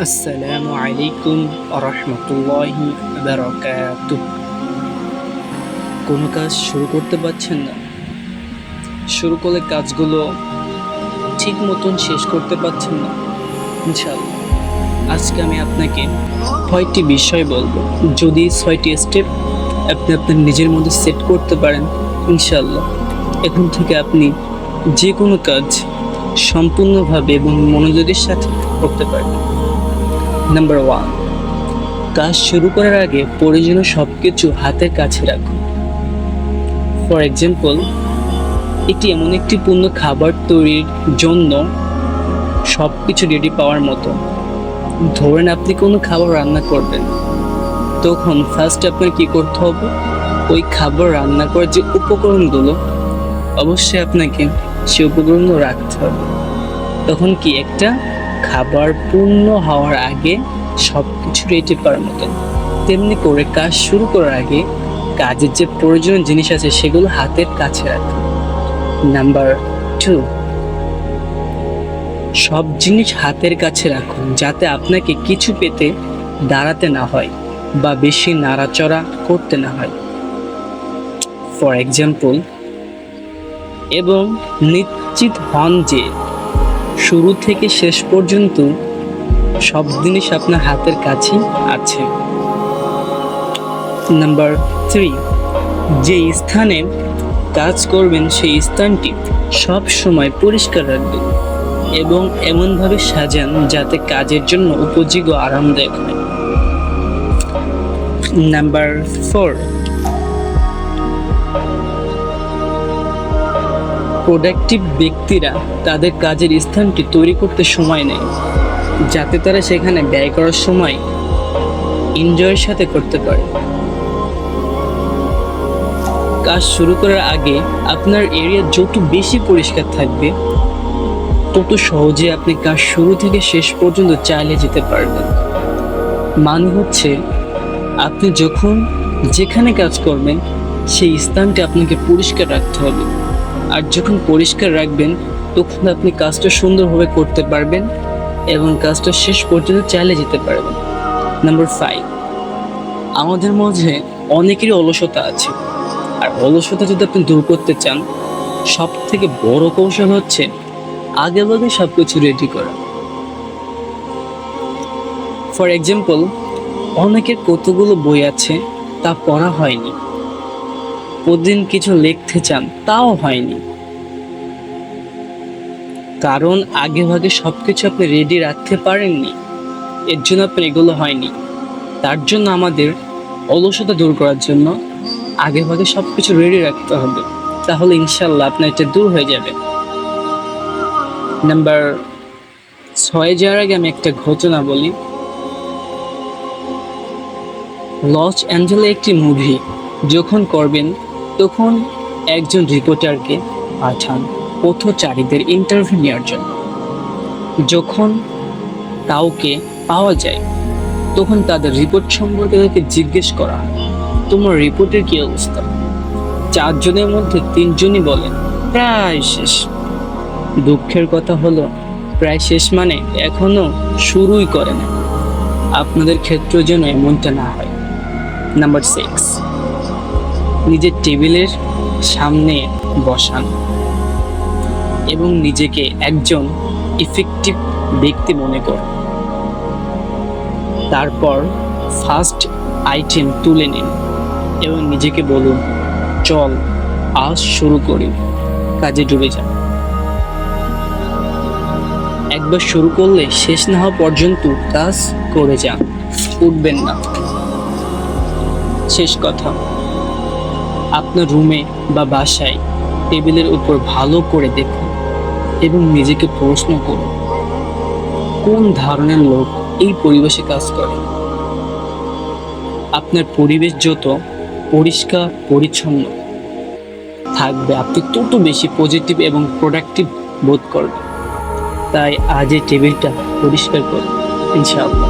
আসসালামু আলাইকুম রহমতুল্লাহি বারাকাতুহ। কোনো কাজ শুরু করতে পারছেন না, শুরু করলে কাজগুলো ঠিক মতন শেষ করতে পারছেন না। ইনশাআল্লাহ আজকে আমি আপনাকে 6টি বিষয় বলবো। যদি 6টি স্টেপ আপনি আপনার নিজের মধ্যে সেট করতে পারেন, ইনশাআল্লাহ এখন থেকে আপনি যে কোনো কাজ সম্পূর্ণভাবে এবং মনোযোগের সাথে করতে পারবেন। নাম্বার 1, কাজ শুরু করার আগে প্রয়োজনীয় সবকিছু হাতের কাছে রাখুন। ফর এক্সাম্পল, এটি এমন একটি পূর্ণ খাবার তৈরির জন্য সবকিছু রেডি পাওয়ার মতো। ধরেন আপনি কোনো খাবার রান্না করবেন, তখন ফার্স্ট আপনার কি করতে হবে? ওই খাবার রান্না করার যে উপকরণগুলো, অবশ্যই আপনাকে সেই উপকরণগুলো রাখতে হবে। তখন কি একটা খাবার পূর্ণ হওয়ার আগে সবকিছু রেডি পাওয়ার মতো। তেমনি করে কাজ শুরু করার আগে কাজের যে প্রয়োজনীয় জিনিস আছে সেগুলো হাতের কাছে রাখুন। নাম্বার 2, সব জিনিস হাতের কাছে রাখুন যাতে আপনাকে কিছু পেতে দাঁড়াতে না হয় বা বেশি নাড়াচড়া করতে না হয়। ফর এক্সাম্পল, এবং নিশ্চিত হন যে শুরু থেকে শেষ পর্যন্ত সব জিনিস আপনার হাতের কাছে আছে। নাম্বার 3, যে স্থানে কাজ করবেন সেই স্থানটি সব সময় পরিষ্কার রাখবেন এবং এমনভাবে সাজান যাতে কাজের জন্য উপযোগী ও আরামদায়ক হয়। নাম্বার 4, প্রোডাক্টিভ ব্যক্তিরা তাদের কাজের স্থানটি তৈরি করতে সময় নেয় যাতে তারা সেখানে ব্যয় করার সময় এনজয়ের সাথে করতে পারে। কাজ শুরু করার আগে আপনার এরিয়া যত বেশি পরিষ্কার থাকবে, তত সহজে আপনি কাজ শুরু থেকে শেষ পর্যন্ত চালিয়ে যেতে পারবেন। মানে হচ্ছে, আপনি যখন যেখানে কাজ করবেন সেই স্থানটি আপনাকে পরিষ্কার রাখতে হবে। আর যখন পরিষ্কার রাখবেন তখন আপনি কাজটা সুন্দরভাবে করতে পারবেন এবং কাজটা শেষ পর্যন্ত চালিয়ে যেতে পারবেন। নাম্বার 5, আমাদের মধ্যে অনেকেরই অলসতা আছে, আর অলসতা যদি আপনি দূর করতে চান, সব থেকে বড় কৌশল হচ্ছে আগে ভাগে সব কিছু রেডি করা। ফর এক্সাম্পল, অনেকের কতগুলো বই আছে তা পড়া হয়নি, প্রতিদিন কিছু লিখতে চান তাও হয়নি, কারণ আগে ভাগে সবকিছু আপনি রেডি রাখতে পারেননি, এর জন্য আপনার এগুলো হয়নি। তার জন্য আমাদের অলসতা দূর করার জন্য আগে ভাগে সবকিছু রেডি রাখতে হবে, তাহলে ইনশাল্লাহ আপনার এটা দূর হয়ে যাবে। নাম্বার 6 যাওয়ার আগে আমি একটা ঘটনা বলি। লস অ্যাঞ্জেলে একটি মুভি যখন করবেন তখন একজন রিপোর্টারকে পাঠান পথচারীদের ইন্টারভিউ নেওয়ার জন্য। যখন কাউকে পাওয়া যায় তখন তাদের রিপোর্ট সম্পর্কে তাদেরকে জিজ্ঞেস করা হয়, তোমার রিপোর্টের কি অবস্থা? 4 জনের মধ্যে 3 জনই বলেন প্রায় শেষ। দুঃখের কথা হলো, প্রায় শেষ মানে এখনো শুরুই করে না। আপনাদের ক্ষেত্রে যেন এমনটা না হয়। নাম্বার 6, নিজের টেবিলের সামনে বসান এবং নিজেকে একজন ইফেক্টিভ ব্যক্তি মনে করুন। তারপর ফার্স্ট আইটেম তুলে নিন এবং নিজেকে বলুন, চল আজ শুরু করি। কাজে ডুবে যান। একবার শুরু করলে শেষ না হওয়া পর্যন্ত কাজ করে যান, উঠবেন না। শেষ কথা, আপনার রুমে বা বাসায় টেবিলের উপর ভালো করে দেখুন এবং নিজেকে প্রশ্ন করুন, কোন ধরনের লোক এই পরিবেশে কাজ করে? আপনার পরিবেশ যত পরিষ্কার পরিচ্ছন্ন থাকবে, আপনি তত বেশি পজিটিভ এবং প্রোডাক্টিভ বোধ করবেন। তাই আজ এই টেবিলটা পরিষ্কার করুন, ইনশাআল্লাহ।